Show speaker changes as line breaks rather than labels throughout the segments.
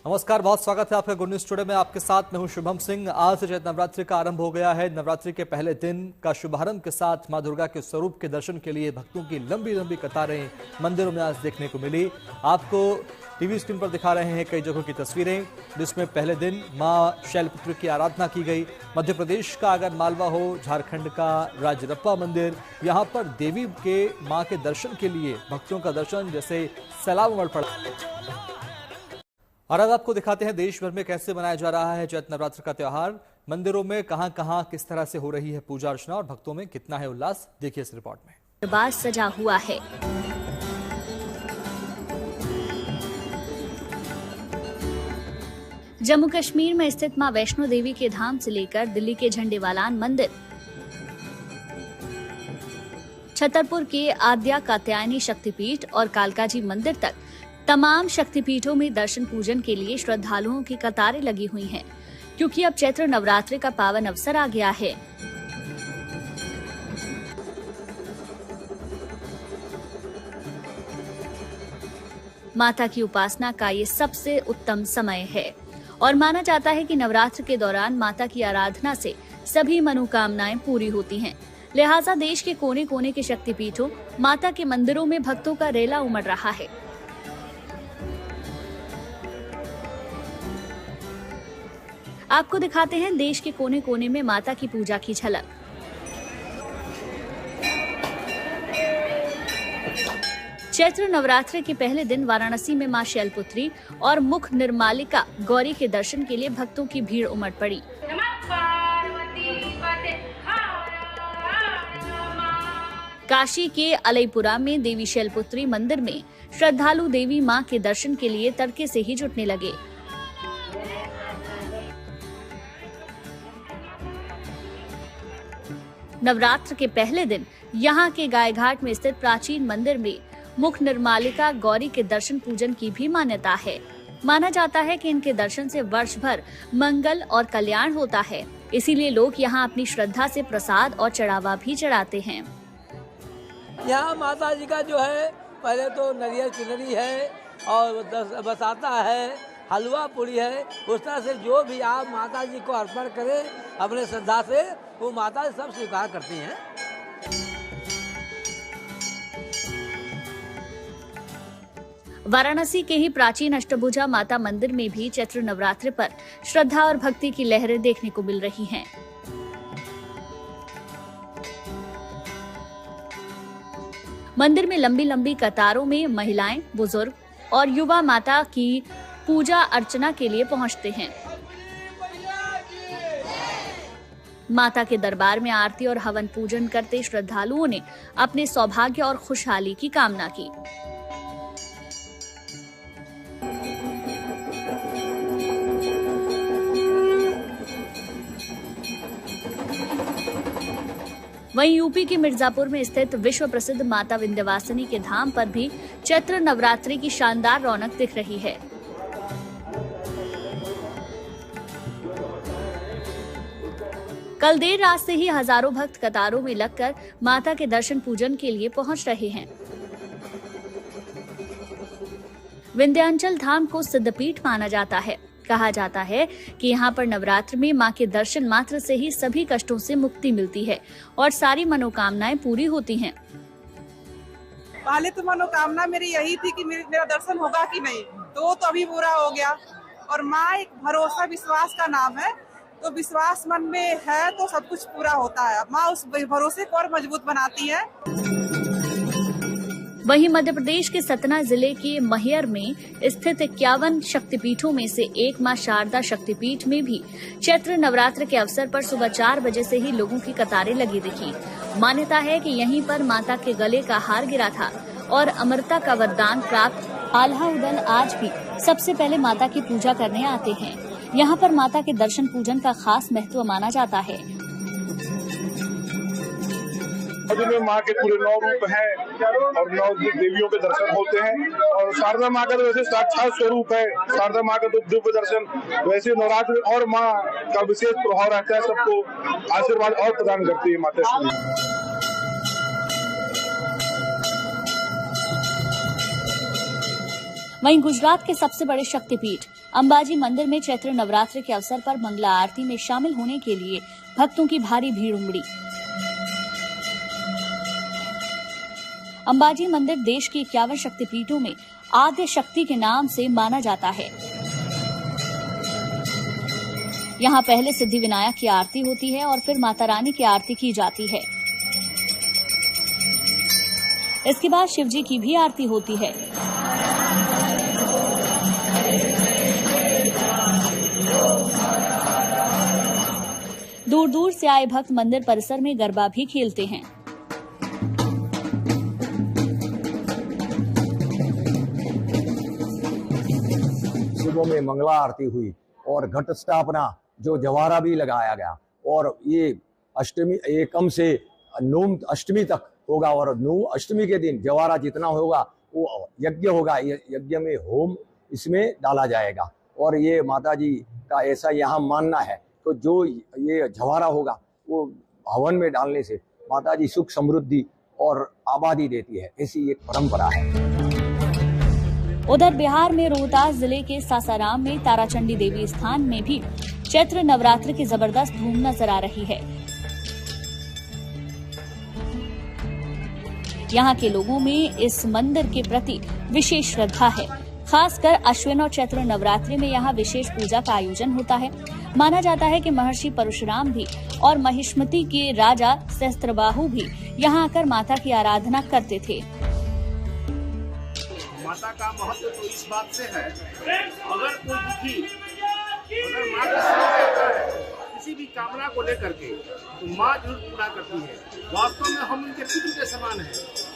नमस्कार, बहुत स्वागत है आपका गुड न्यूज टुडे में। आपके साथ मैं हूं शुभम सिंह। आज से चैत्र नवरात्रि का आरंभ हो गया है। नवरात्रि के पहले दिन का शुभारंभ के साथ मां दुर्गा के स्वरूप के दर्शन के लिए भक्तों की लंबी लंबी कतारें मंदिरों में आज देखने को मिली। आपको टीवी स्क्रीन पर दिखा रहे हैं कई जगहों की तस्वीरें, जिसमें पहले दिन मां शैलपुत्री की आराधना की गई। मध्य प्रदेश का अगर मालवा हो, झारखंड का राजरप्पा मंदिर, यहाँ पर देवी के मां के दर्शन के लिए भक्तों का दर्शन जैसे सैलाब उमड़ पड़ा। और अब आपको दिखाते हैं देश भर में कैसे मनाया जा रहा है चैत्र नवरात्र का त्योहार। मंदिरों में कहां कहां किस तरह से हो रही है पूजा अर्चना और भक्तों में कितना है उल्लास, देखिए इस रिपोर्ट में।
दरबार सजा हुआ है। जम्मू कश्मीर में स्थित मां वैष्णो देवी के धाम से लेकर दिल्ली के झंडेवालान मंदिर, छतरपुर के आद्या कात्यायनी शक्तिपीठ और कालकाजी मंदिर तक तमाम शक्तिपीठों में दर्शन पूजन के लिए श्रद्धालुओं की कतारें लगी हुई हैं, क्योंकि अब चैत्र नवरात्रि का पावन अवसर आ गया है। माता की उपासना का ये सबसे उत्तम समय है और माना जाता है कि नवरात्र के दौरान माता की आराधना से सभी मनोकामनाएं पूरी होती हैं। लिहाजा देश के कोने कोने के शक्तिपीठों, माता के मंदिरों में भक्तों का रेला उमड़ रहा है। आपको दिखाते हैं देश के कोने कोने में माता की पूजा की झलक। चैत्र नवरात्रि के पहले दिन वाराणसी में मां शैलपुत्री और मुख निर्मालिका गौरी के दर्शन के लिए भक्तों की भीड़ उमड़ पड़ी। काशी के अलईपुरा में देवी शैलपुत्री मंदिर में श्रद्धालु देवी मां के दर्शन के लिए तड़के से ही जुटने लगे। नवरात्र के पहले दिन यहाँ के गायघाट में स्थित प्राचीन मंदिर में मुख निर्मालिका गौरी के दर्शन पूजन की भी मान्यता है। माना जाता है कि इनके दर्शन से वर्ष भर मंगल और कल्याण होता है, इसीलिए लोग यहाँ अपनी श्रद्धा से प्रसाद और चढ़ावा भी चढ़ाते हैं।
यहाँ माता जी का जो है पहले तो नरियल चुनरी है और बसाता है, हलवा पूरी है। उस तरह से जो भी आप माता जी को अर्पण करें अपने श्रद्धा से, वो माता जी सब स्वीकार करती हैं।
वाराणसी के ही प्राचीन अष्टभुजा माता मंदिर में भी चैत्र नवरात्रि पर श्रद्धा और भक्ति की लहरें देखने को मिल रही हैं। मंदिर में लंबी लंबी कतारों में महिलाएं, बुजुर्ग और युवा माता की पूजा अर्चना के लिए पहुंचते हैं। माता के दरबार में आरती और हवन पूजन करते श्रद्धालुओं ने अपने सौभाग्य और खुशहाली की कामना की। वहीं यूपी के मिर्जापुर में स्थित विश्व प्रसिद्ध माता विंध्यवासिनी के धाम पर भी चैत्र नवरात्रि की शानदार रौनक दिख रही है। कल देर रात से ही हजारों भक्त कतारों में लगकर माता के दर्शन पूजन के लिए पहुंच रहे हैं। विंध्याचल धाम को सिद्धपीठ माना जाता है। कहा जाता है कि यहाँ पर नवरात्र में मां के दर्शन मात्र से ही सभी कष्टों से मुक्ति मिलती है और सारी मनोकामनाएं पूरी होती हैं।
पहले तो मनोकामना मेरी यही थी कि मेरा दर्शन होगा कि नहीं, तो अभी पूरा हो गया। और माँ एक भरोसा विश्वास का नाम है, तो विश्वास मन में है तो सब कुछ पूरा होता है। माँ उस भरोसे को और मजबूत बनाती है।
वहीं मध्य प्रदेश के सतना जिले के मैहर में स्थित 51 शक्तिपीठों में से एक मां शारदा शक्तिपीठ में भी चैत्र नवरात्र के अवसर पर सुबह 4 बजे से ही लोगों की कतारें लगी दिखी। मान्यता है कि यहीं पर माता के गले का हार गिरा था और अमरता का वरदान प्राप्त आल्हा उदल आज भी सबसे पहले माता की पूजा करने आते हैं। यहाँ पर माता के दर्शन पूजन का खास महत्व माना जाता है।
में माँ के पूरे 9 रूप हैं और 9 देवियों के दर्शन होते हैं। और शारदा माँ का तो वैसे साक्षात स्वरूप है। शारदा माँ का तो दिव्य दर्शन, वैसे नवरात्र में और माँ का विशेष प्रभाव रहता है, सबको आशीर्वाद और प्रदान करती है माता श्री।
वहीं गुजरात के सबसे बड़े शक्तिपीठ अंबाजी मंदिर में चैत्र नवरात्र के अवसर पर मंगला आरती में शामिल होने के लिए भक्तों की भारी भीड़ उमड़ी। अंबाजी मंदिर देश की 51 शक्तिपीठों में आद्य शक्ति के नाम से माना जाता है। यहाँ पहले सिद्धि विनायक की आरती होती है और फिर माता रानी की आरती की जाती है। इसके बाद शिवजी की भी आरती होती है। दूर दूर से आए भक्त मंदिर परिसर में गरबा भी खेलते हैं।
सुबह में मंगला आरती हुई और घट स्थापना जो जवारा भी लगाया गया और ये अष्टमी एकम से नौम अष्टमी तक होगा और नौम अष्टमी के दिन जवारा जितना होगा वो यज्ञ होगा। यज्ञ में होम इसमें डाला जाएगा और ये माता जी का ऐसा यहाँ मानना है तो जो ये जवारा होगा वो हवन में डालने से माता जी सुख समृद्धि और आबादी देती है, ऐसी एक परंपरा है।
उधर बिहार में रोहतास जिले के सासाराम में ताराचंडी देवी स्थान में भी चैत्र नवरात्र की जबरदस्त धूम नजर आ रही है। यहाँ के लोगों में इस मंदिर के प्रति विशेष श्रद्धा है। खासकर अश्विन और चैत्र नवरात्रि में यहाँ विशेष पूजा का आयोजन होता है। माना जाता है कि महर्षि परशुराम भी और महिष्मति के राजा सहस्त्रबाहु भी यहाँ आकर माता की आराधना करते थे।
माता का महत्व तो इस बात से है, अगर कोई दुखी अगर माँ का सेवा करता है किसी भी कामना को लेकर के तो माँ जरूर पूरा करती है। वास्तव में हम उनके पुत्र के समान हैं।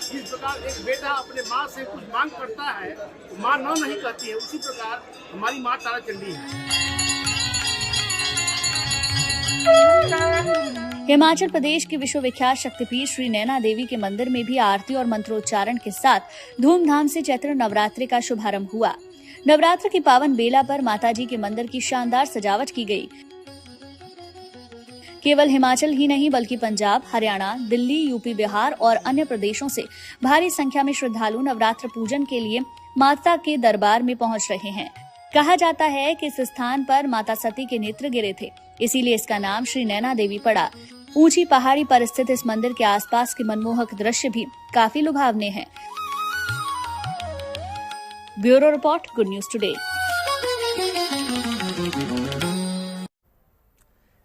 जिस प्रकार एक बेटा अपने माँ से कुछ मांग करता है तो माँ न नहीं कहती है, उसी प्रकार हमारी माँ ताराचंडी है।
हिमाचल प्रदेश के विश्वविख्यात शक्तिपीठ श्री नैना देवी के मंदिर में भी आरती और मंत्रोच्चारण के साथ धूमधाम से चैत्र नवरात्रि का शुभारंभ हुआ। नवरात्र की पावन बेला पर माताजी के मंदिर की शानदार सजावट की गई। केवल हिमाचल ही नहीं बल्कि पंजाब, हरियाणा, दिल्ली, यूपी, बिहार और अन्य प्रदेशों से भारी संख्या में श्रद्धालु नवरात्र पूजन के लिए माता के दरबार में पहुंच रहे हैं। कहा जाता है कि इस स्थान पर माता सती के नेत्र गिरे थे, इसीलिए इसका नाम श्री नैना देवी पड़ा। ऊंची पहाड़ी पर स्थित इस मंदिर के आसपास के मनमोहक दृश्य भी काफी लुभावने हैं। Bureau report, good news today.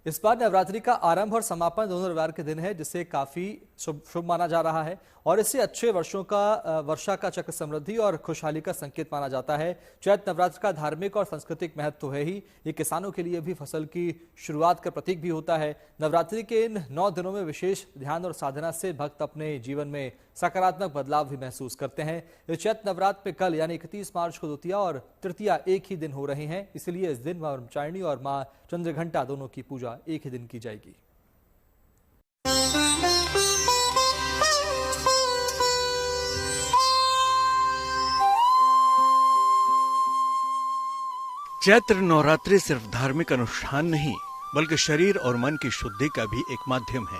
इस बार नवरात्रि का आरंभ और समापन दोनों रविवार के दिन है, जिसे काफी शुभ माना जा रहा है और इसे अच्छे वर्षा का चक्र समृद्धि और खुशहाली का संकेत माना जाता है। चैत्र नवरात्र का धार्मिक और सांस्कृतिक महत्व है ही, ये किसानों के लिए भी फसल की शुरुआत का प्रतीक भी होता है। नवरात्रि के इन 9 दिनों में विशेष ध्यान और साधना से भक्त अपने जीवन में सकारात्मक बदलाव भी महसूस करते हैं। इस चैत्र नवरात्र में कल यानी 31 मार्च को द्वितीया और तृतीया एक ही दिन हो रहे हैं, इसलिए इस दिन मां ब्रह्मचारिणी और मां चंद्रघंटा दोनों की पूजा एक ही दिन की जाएगी।
चैत्र नवरात्रि सिर्फ धार्मिक अनुष्ठान नहीं बल्कि शरीर और मन की शुद्धि का भी एक माध्यम है।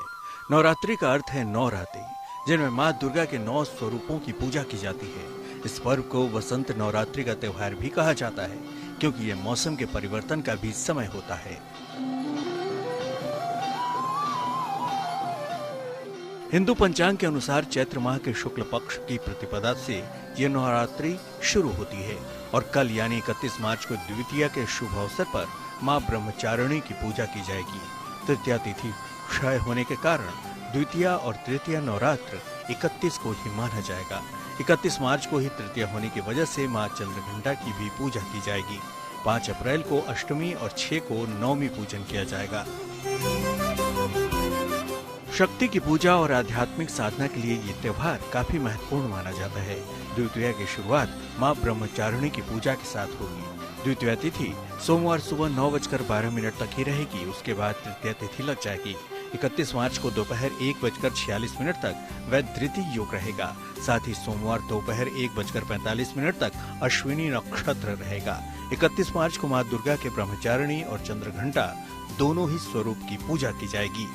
नवरात्रि का अर्थ है 9 रातें, जिनमें मां दुर्गा के 9 स्वरूपों की पूजा की जाती है। इस पर्व को वसंत नवरात्रि का त्योहार भी कहा जाता है, क्योंकि यह मौसम के परिवर्तन का भी समय होता है। हिंदू पंचांग के अनुसार चैत्र माह के शुक्ल पक्ष की प्रतिपदा से यह नवरात्रि शुरू होती है और कल यानी 31 मार्च को द्वितीया के शुभ अवसर पर मां ब्रह्मचारिणी की पूजा की जाएगी। तृतीया तिथि क्षय होने के कारण द्वितीया और तृतीया नवरात्र 31 को ही माना जाएगा। 31 मार्च को ही तृतीया होने की वजह से मां चंद्रघंटा की भी पूजा की जाएगी। 5 अप्रैल को अष्टमी और 6 को नवमी पूजन किया जाएगा। शक्ति की पूजा और आध्यात्मिक साधना के लिए ये त्योहार काफी महत्वपूर्ण माना जाता है। द्वितीया की शुरुआत मां ब्रह्मचारिणी की पूजा के साथ होगी। द्वितीया तिथि सोमवार सुबह 9:12 तक ही रहेगी। उसके बाद तृतीया तिथि लग जाएगी। 31 मार्च को दोपहर 1:46 तक वैधृति योग रहेगा। साथ ही सोमवार दोपहर 1:45 तक अश्विनी नक्षत्र रहेगा। 31 मार्च को मां दुर्गा के ब्रह्मचारिणी और चंद्रघंटा दोनों ही स्वरूप की पूजा की जाएगी।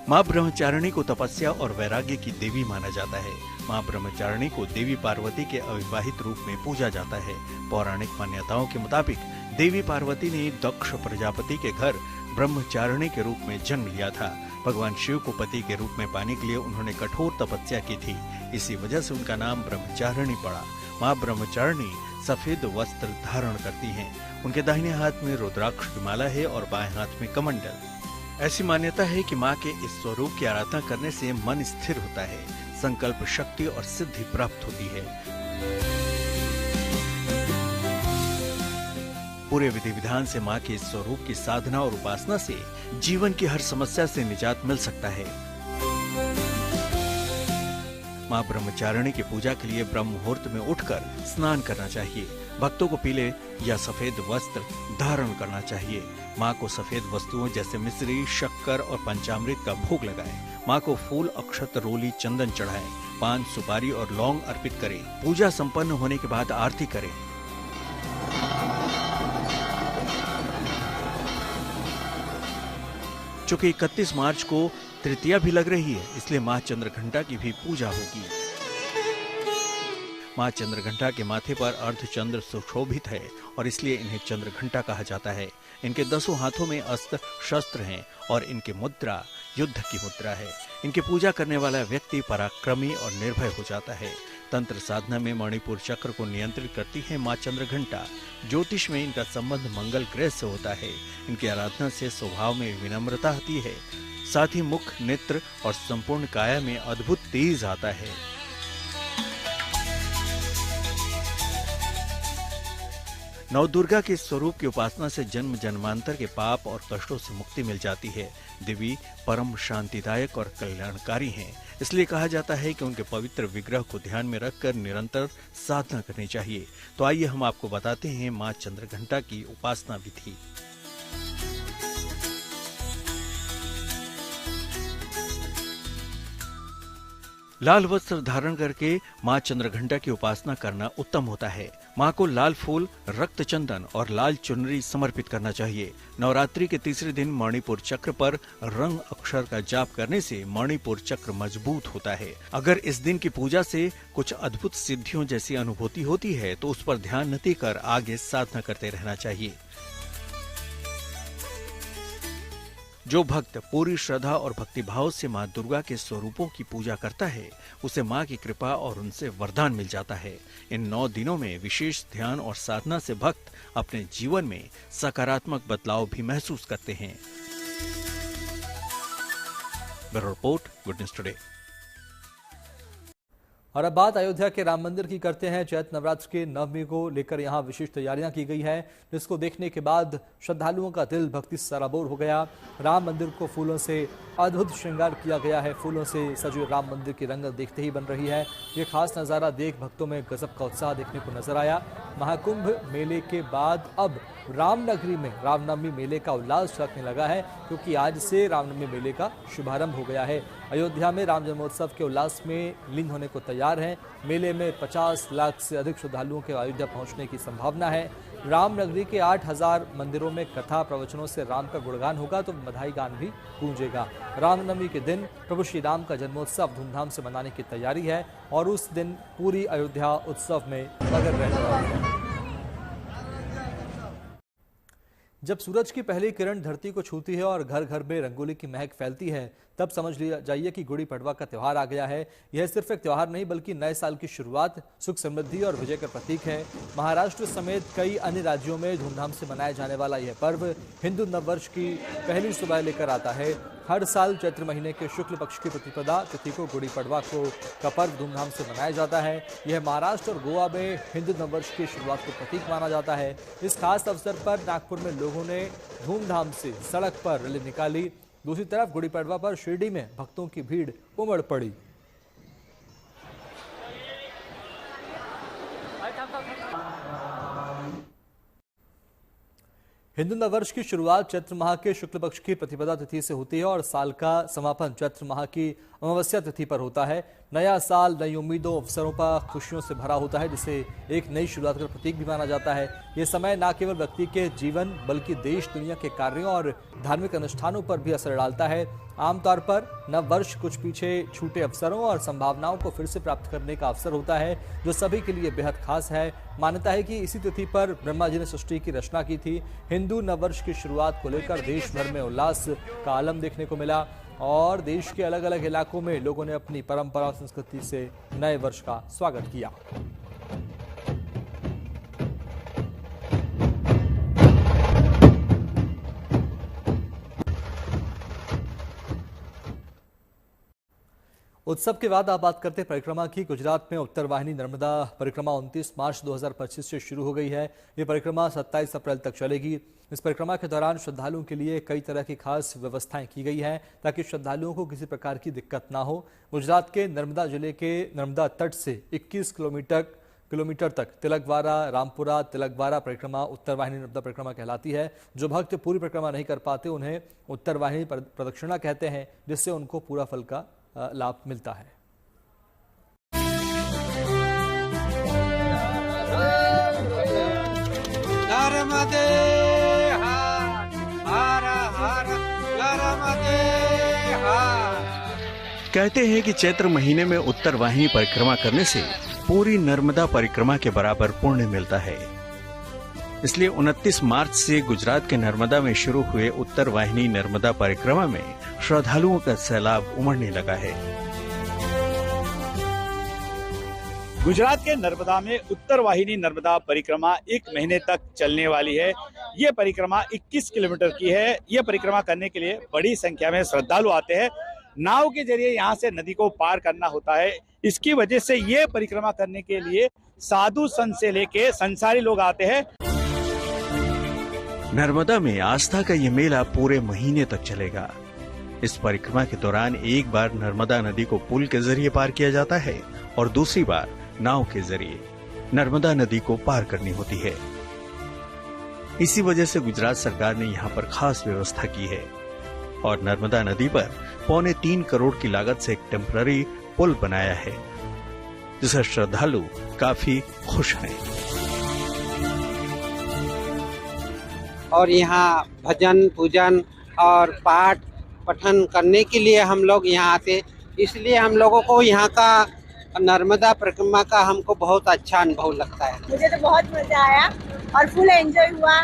माँ ब्रह्मचारिणी को तपस्या और वैराग्य की देवी माना जाता है। माँ ब्रह्मचारिणी को देवी पार्वती के अविवाहित रूप में पूजा जाता है। पौराणिक मान्यताओं के मुताबिक देवी पार्वती ने दक्ष प्रजापति के घर ब्रह्मचारिणी के रूप में जन्म लिया था। भगवान शिव को पति के रूप में पाने के लिए उन्होंने कठोर तपस्या की थी। इसी वजह से उनका नाम ब्रह्मचारिणी पड़ा। माँ ब्रह्मचारिणी सफेद वस्त्र धारण करती हैं। उनके दाहिने हाथ में रुद्राक्ष की माला है और बाएं हाथ में कमंडल। ऐसी मान्यता है कि माँ के इस स्वरूप की आराधना करने से मन स्थिर होता है, संकल्प शक्ति और सिद्धि प्राप्त होती है। पूरे विधि विधान से माँ के इस स्वरूप की साधना और उपासना से जीवन की हर समस्या से निजात मिल सकता है। माँ ब्रह्मचारिणी की पूजा के लिए ब्रह्म मुहूर्त में उठकर स्नान करना चाहिए। भक्तों को पीले या सफेद वस्त्र धारण करना चाहिए। माँ को सफेद वस्तुओं जैसे मिश्री, शक्कर और पंचामृत का भोग लगाएं। माँ को फूल, अक्षत, रोली, चंदन चढ़ाएं। पान, सुपारी और लौंग अर्पित करें। पूजा संपन्न होने के बाद आरती करें। चूंकि 31 मार्च को तृतीया भी लग रही है, इसलिए माँ चंद्रघंटा की भी पूजा होगी। माँ चंद्रघंटा के माथे पर अर्धचंद्र सुशोभित है और इसलिए इन्हें चंद्रघंटा कहा जाता है। इनके 10 हाथों में अस्त्र शस्त्र हैं और इनकी मुद्रा युद्ध की मुद्रा है। इनकी पूजा करने वाला व्यक्ति पराक्रमी और निर्भय हो जाता है। तंत्र साधना में मणिपुर चक्र को नियंत्रित करती है माँ चंद्रघंटा। ज्योतिष में इनका संबंध मंगल ग्रह से होता है। इनकी आराधना से स्वभाव में विनम्रता आती है, साथ ही मुख, नेत्र और संपूर्ण काया में अद्भुत तेज आता है। नवदुर्गा के स्वरूप की उपासना से जन्म जन्मांतर के पाप और कष्टों से मुक्ति मिल जाती है। देवी परम शांतिदायक और कल्याणकारी हैं, इसलिए कहा जाता है कि उनके पवित्र विग्रह को ध्यान में रखकर निरंतर साधना करनी चाहिए। तो आइए हम आपको बताते हैं माँ चंद्रघंटा की उपासना विधि। लाल वस्त्र धारण करके माँ चंद्रघंटा की उपासना करना उत्तम होता है। माँ को लाल फूल, रक्त चंदन और लाल चुनरी समर्पित करना चाहिए। नवरात्रि के तीसरे दिन मणिपुर चक्र पर रंग अक्षर का जाप करने से मणिपुर चक्र मजबूत होता है। अगर इस दिन की पूजा से कुछ अद्भुत सिद्धियों जैसी अनुभूति होती है तो उस पर ध्यान न देकर आगे साधना करते रहना चाहिए। जो भक्त पूरी श्रद्धा और भक्तिभाव से माँ दुर्गा के स्वरूपों की पूजा करता है, उसे माँ की कृपा और उनसे वरदान मिल जाता है। इन 9 दिनों में विशेष ध्यान और साधना से भक्त अपने जीवन में सकारात्मक बदलाव भी महसूस करते हैं। Bureau report, good news today.
और अब बात अयोध्या के राम मंदिर की करते हैं। चैत्र नवरात्र के नवमी को लेकर यहां विशेष तैयारियां की गई है, जिसको देखने के बाद श्रद्धालुओं का दिल भक्ति से सराबोर हो गया। राम मंदिर को फूलों से अद्भुत श्रृंगार किया गया है। फूलों से सजे राम मंदिर की रंगत देखते ही बन रही है। ये खास नज़ारा देख भक्तों में गजब का उत्साह देखने को नजर आया। महाकुंभ मेले के बाद अब रामनगरी में रामनवमी मेले का उल्लास रखने लगा है, क्योंकि आज से रामनवमी मेले का शुभारंभ हो गया है। अयोध्या में राम जन्मोत्सव के उल्लास में लीन होने को तैयार हैं। मेले में 50 लाख से अधिक श्रद्धालुओं के अयोध्या पहुंचने की संभावना है। रामनगरी के 8000 मंदिरों में कथा प्रवचनों से राम का गुणगान होगा तो बधाई गान भी गूंजेगा। रामनवमी के दिन प्रभु श्री राम का जन्मोत्सव धूमधाम से मनाने की तैयारी है और उस दिन पूरी अयोध्या उत्सव में मगन रहने वाली है। जब सूरज की पहली किरण धरती को छूती है और घर घर में रंगोली की महक फैलती है, तब समझ लिया जाइए कि गुड़ी पड़वा का त्योहार आ गया है। यह सिर्फ एक त्योहार नहीं बल्कि नए साल की शुरुआत, सुख समृद्धि और विजय का प्रतीक है। महाराष्ट्र समेत कई अन्य राज्यों में धूमधाम से मनाया जाने वाला यह पर्व हिंदू नववर्ष की पहली सुबह लेकर आता है। हर साल चैत्र महीने के शुक्ल पक्ष की प्रतिपदा तिथि को गुड़ी पड़वा का पर्व धूमधाम से मनाया जाता है। यह महाराष्ट्र और गोवा में हिंदू नववर्ष की शुरुआत को प्रतीक माना जाता है। इस खास अवसर पर नागपुर में लोगों ने धूमधाम से सड़क पर रैली निकाली। दूसरी तरफ गुड़ी पड़वा पर शिरडी में भक्तों की भीड़ उमड़ पड़ी। हिंदू नववर्ष की शुरुआत चैत्र माह के शुक्ल पक्ष की प्रतिपदा तिथि से होती है और साल का समापन चैत्र माह की अमावस्या तिथि पर होता है। नया साल नई उम्मीदों अवसरों पर खुशियों से भरा होता है, जिसे एक नई शुरुआत का प्रतीक भी माना जाता है। ये समय न केवल व्यक्ति के जीवन बल्कि देश दुनिया के कार्यों और धार्मिक अनुष्ठानों पर भी असर डालता है। आमतौर पर नव वर्ष कुछ पीछे छूटे अवसरों और संभावनाओं को फिर से प्राप्त करने का अवसर होता है, जो सभी के लिए बेहद खास है। मान्यता है कि इसी तिथि पर ब्रह्मा जी ने सृष्टि की रचना की थी। हिंदू नववर्ष की शुरुआत को लेकर देश भर में उल्लास का आलम देखने को मिला और देश के अलग अलग इलाकों में लोगों ने अपनी परंपरा और संस्कृति से नए वर्ष का स्वागत किया। उत्सव के बाद आप बात करते हैं परिक्रमा की। गुजरात में उत्तर वाहिनी नर्मदा परिक्रमा 29 मार्च 2025 से शुरू हो गई है। ये परिक्रमा 27 अप्रैल तक चलेगी। इस परिक्रमा के दौरान श्रद्धालुओं के लिए कई तरह की खास व्यवस्थाएं की गई हैं ताकि श्रद्धालुओं को किसी प्रकार की दिक्कत ना हो। गुजरात के नर्मदा जिले के नर्मदा तट से 21 किलोमीटर तक तिलकवाड़ा रामपुरा तिलकवाड़ा परिक्रमा उत्तर वाहिनी नर्मदा परिक्रमा कहलाती है। जो भक्त पूरी परिक्रमा नहीं कर पाते उन्हें उत्तर वाहिनी प्रदक्षिणा कहते हैं, जिससे उनको पूरा फल का लाभ मिलता है।
कहते हैं कि चैत्र महीने में उत्तर वाहिनी परिक्रमा करने से पूरी नर्मदा परिक्रमा के बराबर पुण्य मिलता है। इसलिए 29 मार्च से गुजरात के नर्मदा में शुरू हुए उत्तर वाहिनी नर्मदा परिक्रमा में श्रद्धालुओं का सैलाब उमड़ने लगा है।
गुजरात के नर्मदा में उत्तर वाहिनी नर्मदा परिक्रमा 1 महीने तक चलने वाली है। ये परिक्रमा 21 किलोमीटर की है। ये परिक्रमा करने के लिए बड़ी संख्या में श्रद्धालु आते हैं। नाव के जरिए यहाँ से नदी को पार करना होता है। इसकी वजह से ये परिक्रमा करने के लिए साधु संत से लेके संसारी लोग आते हैं।
नर्मदा में आस्था का ये मेला पूरे महीने तक चलेगा। इस परिक्रमा के दौरान एक बार नर्मदा नदी को पुल के जरिए पार किया जाता है और दूसरी बार नाव के जरिए नर्मदा नदी को पार करनी होती है। इसी वजह से गुजरात सरकार ने यहाँ पर खास व्यवस्था की है और नर्मदा नदी पर 3.25 करोड़ की लागत से एक टेम्पररी पुल बनाया है, जिससे श्रद्धालु काफी खुश हैं।
और यहाँ भजन पूजन और पाठ पठन करने के लिए हम लोग यहाँ आते, इसलिए हम लोगों को यहाँ का नर्मदा परिक्रमा का हमको बहुत अच्छा अनुभव लगता है।
मुझे तो बहुत मजा आया और फुल एंजॉय हुआ।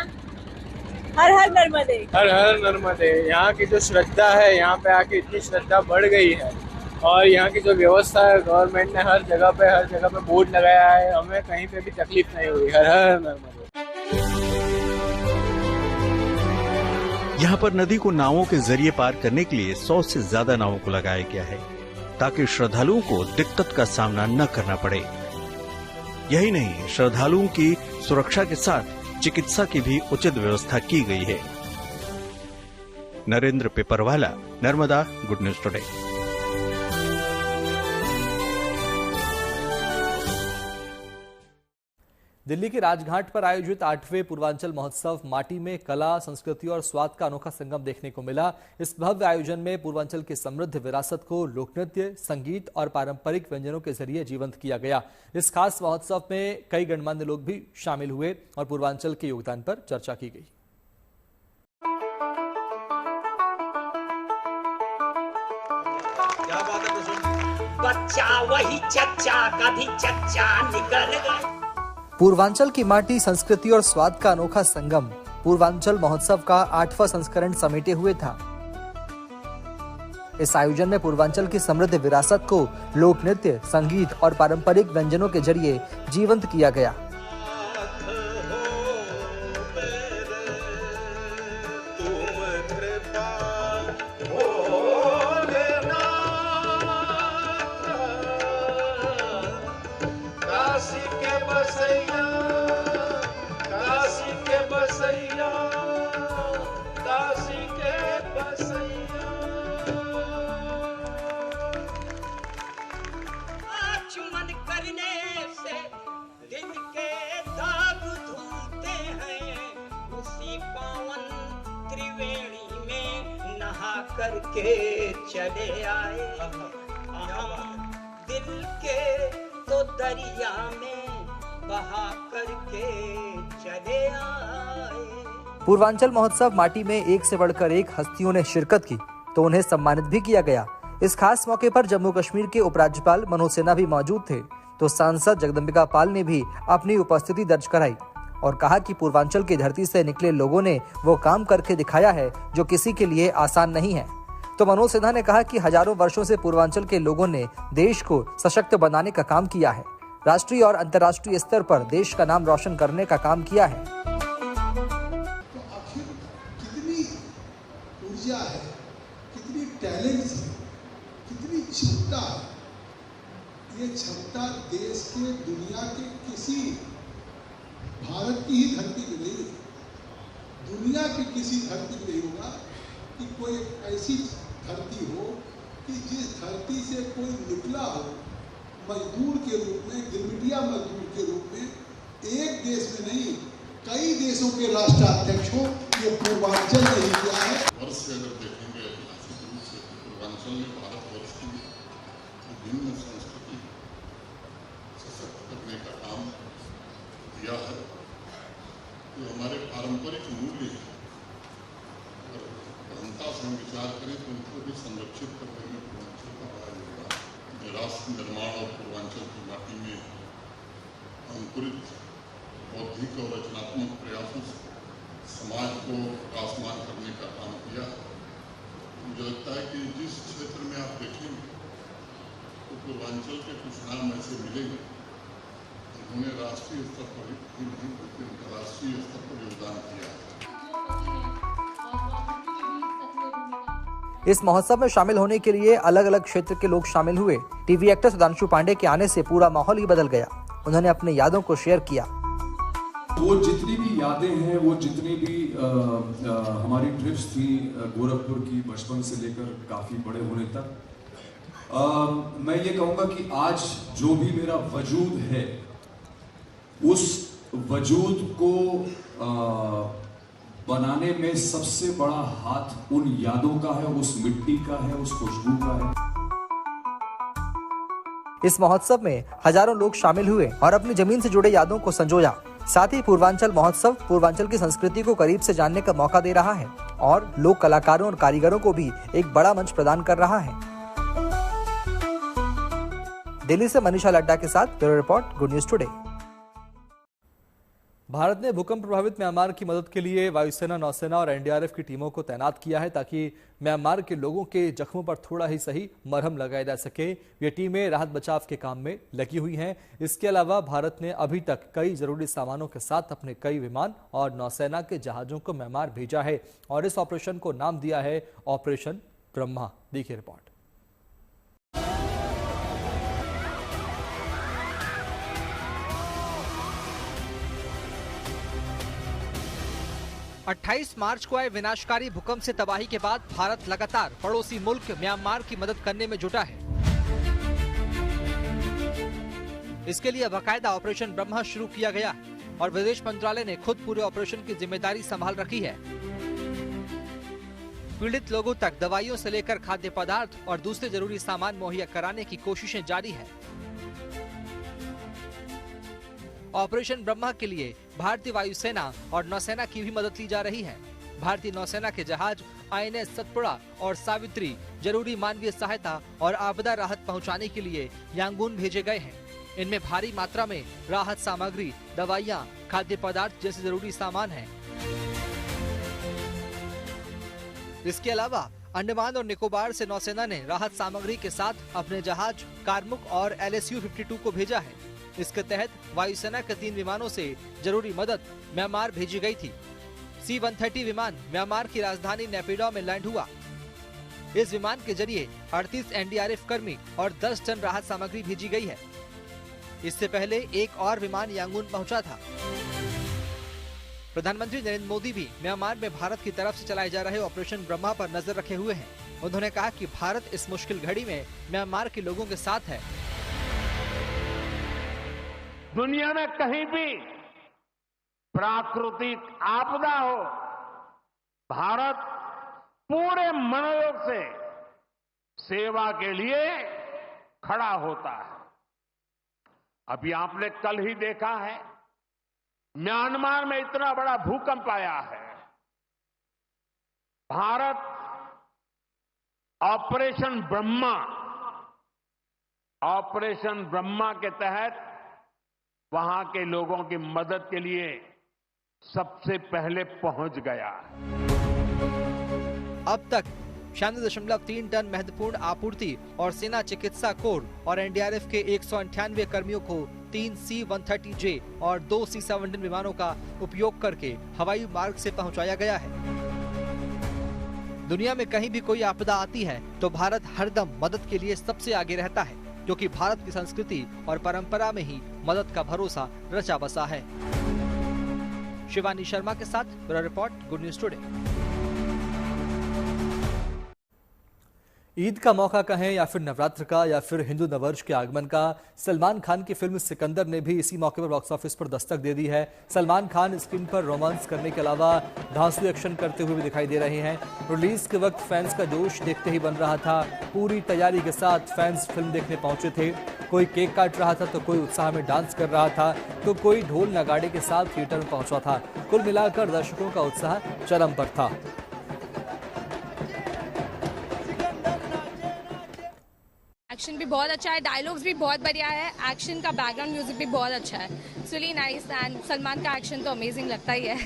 हर हर नर्मदे,
हर हर नर्मदे। यहाँ की जो श्रद्धा है, यहाँ पे आके इतनी श्रद्धा बढ़ गई है और यहाँ की जो व्यवस्था है, गवर्नमेंट ने हर जगह पे बोर्ड लगाया है, हमें कहीं पे भी तकलीफ नहीं हुई। हर हर नर्मदे।
यहाँ पर नदी को नावों के जरिए पार करने के लिए 100 से ज्यादा नावों को लगाया गया है ताकि श्रद्धालुओं को दिक्कत का सामना न करना पड़े। यही नहीं, श्रद्धालुओं की सुरक्षा के साथ चिकित्सा की भी उचित व्यवस्था की गई है। Narendra Paperwala, Narmada, good news today.
Delhi के राजघाट पर आयोजित 8वें पूर्वांचल महोत्सव माटी में कला, संस्कृति और स्वाद का अनोखा संगम देखने को मिला। इस भव्य आयोजन में पूर्वांचल की समृद्ध विरासत को लोकनृत्य, संगीत और पारंपरिक व्यंजनों के जरिए जीवंत किया गया। इस खास महोत्सव में कई गणमान्य लोग भी शामिल हुए और पूर्वांचल के योगदान पर चर्चा की गई।
बच्चा वही चच्चा, कभी चच्चा निकल गया।
पूर्वांचल की माटी, संस्कृति और स्वाद का अनोखा संगम पूर्वांचल महोत्सव का 8वां संस्करण समेटे हुए था। इस आयोजन में पूर्वांचल की समृद्ध विरासत को लोक नृत्य, संगीत और पारंपरिक व्यंजनों के जरिए जीवंत किया गया।
दिन के दाग धुलते हैं, उसी पाँव करके चले आए, दिल के तो दरिया में बहा करके चले आए।
पूर्वांचल महोत्सव माटी में एक से बढ़कर एक हस्तियों ने शिरकत की तो उन्हें सम्मानित भी किया गया। इस खास मौके पर जम्मू कश्मीर के उपराज्यपाल मनोज सिन्हा भी मौजूद थे तो सांसद जगदम्बिका पाल ने भी अपनी उपस्थिति दर्ज कराई और कहा कि पूर्वांचल की धरती से निकले लोगों ने वो काम करके दिखाया है जो किसी के लिए आसान नहीं है। तो मनोज सिन्हा ने कहा कि हजारों वर्षों से पूर्वांचल के लोगों ने देश को सशक्त बनाने का काम किया है, राष्ट्रीय और अंतर्राष्ट्रीय स्तर पर देश का नाम रोशन करने का काम किया है।
तो आखिर कितनी ऊर्जा है, कितनी टैलेंट है, कितनी क्षमता है। ये क्षमता देश के, दुनिया के किसी, भारत की ही धरती में नहीं, दुनिया की किसी धरती में नहीं होगा कि कोई ऐसी धरती हो कि जिस धरती से कोई निकला हो मजदूर के रूप में, गिरमिटिया मजदूर के रूप में, एक देश में नहीं कई देशों के राष्ट्राध्यक्ष हो, ये पूर्वांचल ने ही किया है।
वर्ष से अगर देखेंगे ऐतिहासिक रूप से पूर्वांचल ने भारतवर्ष की विभिन्न संस्कृति सशक्त करने का काम किया है। जो हमारे पारंपरिक मूल्य हैं, अगर गहनता से हम विचार करें तो उनको भी संरक्षित करने में पूर्वांचल का बड़ा योगदान। राष्ट्र निर्माण और पूर्वांचल की माटी में अंकुरित बौद्धिक और रचनात्मक प्रयासों से समाज को प्रकाशमान करने का काम किया। मुझे लगता है कि जिस क्षेत्र में आप देखेंगे तो पूर्वांचल के कुछ नाम ऐसे मिलेंगे उन्होंने राष्ट्रीय स्तर पर ही नहीं बल्कि अंतर्राष्ट्रीय स्तर पर योगदान किया है।
इस महोत्सव में शामिल होने के लिए अलग अलग क्षेत्र के लोग शामिल हुए। टीवी एक्टर सुधांशु पांडे के आने से पूरा माहौल ही बदल गया। उन्होंने अपनी यादों को शेयर किया।
वो जितनी भी यादें हैं, वो जितनी भी हमारी ट्रिप्स थी गोरखपुर की, बचपन से लेकर काफी बड़े होने तक, मैं ये कहूँगा कि आज जो भी मेरा वजूद है उस वजूद को बनाने में सबसे बड़ा हाथ उन यादों का है, उस मिट्टी का है, उस खुशबू का है।
इस महोत्सव में हजारों लोग शामिल हुए और अपनी जमीन से जुड़े यादों को संजोया। साथ ही पूर्वांचल महोत्सव पूर्वांचल की संस्कृति को करीब से जानने का मौका दे रहा है और लोक कलाकारों और कारीगरों को भी एक बड़ा मंच प्रदान कर रहा है। दिल्ली से मनीषा लड्डा के साथ bureau report, good news today. Bharat ने भूकंप प्रभावित म्यांमार की मदद के लिए वायुसेना, नौसेना और एनडीआरएफ की टीमों को तैनात किया है ताकि म्यांमार के लोगों के जख्मों पर थोड़ा ही सही मरहम लगाया जा सके। ये टीमें राहत बचाव के काम में लगी हुई हैं। इसके अलावा भारत ने अभी तक कई जरूरी सामानों के साथ अपने कई विमान और नौसेना के जहाजों को म्यांमार भेजा है और इस ऑपरेशन को नाम दिया है ऑपरेशन ब्रह्मा। देखिए रिपोर्ट। 28 मार्च को आए विनाशकारी भूकंप से तबाही के बाद भारत लगातार पड़ोसी मुल्क म्यांमार की मदद करने में जुटा है। इसके लिए बाकायदा ऑपरेशन ब्रह्मा शुरू किया गया है और विदेश मंत्रालय ने खुद पूरे ऑपरेशन की जिम्मेदारी संभाल रखी है। पीड़ित लोगों तक दवाइयों से लेकर खाद्य पदार्थ और दूसरे जरूरी सामान मुहैया कराने की कोशिशें जारी है। ऑपरेशन ब्रह्मा के लिए भारतीय वायुसेना और नौसेना की भी मदद ली जा रही है। भारतीय नौसेना के जहाज INS सतपुड़ा और सावित्री जरूरी मानवीय सहायता और आपदा राहत पहुंचाने के लिए यांगून भेजे गए हैं। इनमें भारी मात्रा में राहत सामग्री, दवाइयां, खाद्य पदार्थ जैसे जरूरी सामान हैं। इसके अलावा अंडमान और निकोबार से नौसेना ने राहत सामग्री के साथ अपने जहाज कारमुक और LSU-52 को भेजा है। इसके तहत वायुसेना के 3 विमानों से जरूरी मदद म्यांमार भेजी गई थी। C-130 विमान म्यांमार की राजधानी नेपिडो में लैंड हुआ। इस विमान के जरिए 38 NDRF कर्मी और 10 टन राहत सामग्री भेजी गई है। इससे पहले एक और विमान यांगून पहुंचा था। प्रधानमंत्री नरेंद्र मोदी भी म्यांमार में भारत की तरफ से चलाए जा रहे ऑपरेशन ब्रह्मा पर नजर रखे हुए हैं। उन्होंने कहा कि भारत इस मुश्किल घड़ी में म्यांमार के लोगों के साथ है।
दुनिया में कहीं भी प्राकृतिक आपदा हो, भारत पूरे मनोयोग से सेवा के लिए खड़ा होता है। अभी आपने कल ही देखा है, म्यांमार में इतना बड़ा भूकंप आया है। भारत ऑपरेशन ब्रह्मा के तहत वहां के लोगों की मदद के लिए सबसे पहले पहुंच गया।
अब तक 96.3 टन महत्वपूर्ण आपूर्ति और सेना चिकित्सा कोर और एनडीआरएफ के 198 कर्मियों को 3 C-130J और 2 C-17 विमानों का उपयोग करके हवाई मार्ग से पहुंचाया गया है। दुनिया में कहीं भी कोई आपदा आती है तो भारत हरदम मदद के लिए सबसे आगे रहता है, क्योंकि भारत की संस्कृति और परंपरा में ही मदद का भरोसा रचा बसा है। शिवानी शर्मा के साथ bureau report, good news today. Eid का मौका कहें या फिर नवरात्र का या फिर हिंदू नववर्ष के आगमन का, सलमान खान की फिल्म सिकंदर ने भी इसी मौके पर बॉक्स ऑफिस पर दस्तक दे दी है। सलमान खान स्क्रीन पर रोमांस करने के अलावा धांसू एक्शन करते हुए भी दिखाई दे रहे हैं। रिलीज के वक्त फैंस का जोश देखते ही बन रहा था। पूरी तैयारी के साथ फैंस फिल्म देखने पहुंचे थे। कोई केक काट रहा था तो कोई उत्साह में डांस कर रहा था तो कोई ढोल नगाड़े के साथ थिएटर में पहुंचा था। कुल मिलाकर दर्शकों का उत्साह चरम पर था।
एक्शन भी बहुत अच्छा है, डायलॉग्स भी बहुत बढ़िया है, एक्शन का बैकग्राउंड म्यूजिक भी बहुत अच्छा है। It's really nice and Salman का एक्शन तो अमेजिंग लगता ही है।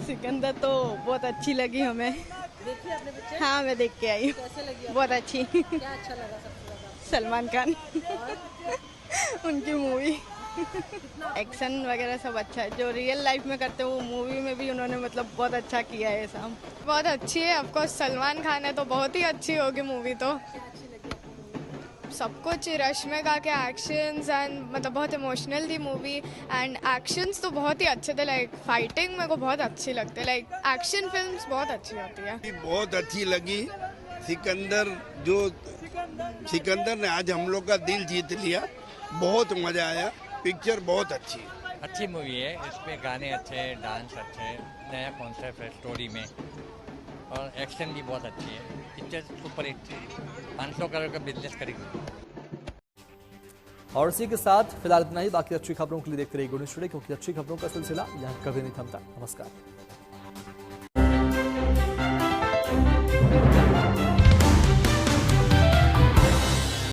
सिकंदर तो बहुत अच्छी लगी हमें।
देखिए आपने पिक्चर?
हाँ, मैं देख के आई।
कैसे लगी?
बहुत अच्छी।
क्या अच्छा लगा सबसे ज्यादा?
सलमान खान उनकी मूवी एक्शन वगैरह सब अच्छा है। जो रियल लाइफ में करते हैं वो मूवी में भी उन्होंने मतलब बहुत अच्छा किया है। सब
बहुत अच्छी है। ऑफ कोर्स सलमान खान है तो बहुत ही अच्छी होगी मूवी। तो सब कुछ रश्मिका के एक्शंस एंड मतलब बहुत इमोशनल थी मूवी एंड एक्शंस तो बहुत ही अच्छे थे। लाइक फाइटिंग मेरे को बहुत अच्छी लगती है। लाइक एक्शन फिल्म्स बहुत अच्छी होती है।
बहुत अच्छी लगी सिकंदर। जो सिकंदर ने आज हम लोग का दिल जीत लिया, बहुत मजा आया। पिक्चर बहुत अच्छी है।
अच्छी मूवी है। इसमें गाने अच्छे हैं, डांस अच्छे है, नया कॉन्सेप्ट है स्टोरी में और एक्शन भी बहुत अच्छी है। पिक्चर सुपर हिट थी, 500 करोड़ का बिजनेस करेगी।
और इसी के साथ फिलहाल इतना ही। बाकी अच्छी खबरों के लिए देखते रहिए गुड न्यूज टुडे, क्योंकि अच्छी खबरों का सिलसिला यहाँ कभी नहीं थमता। नमस्कार।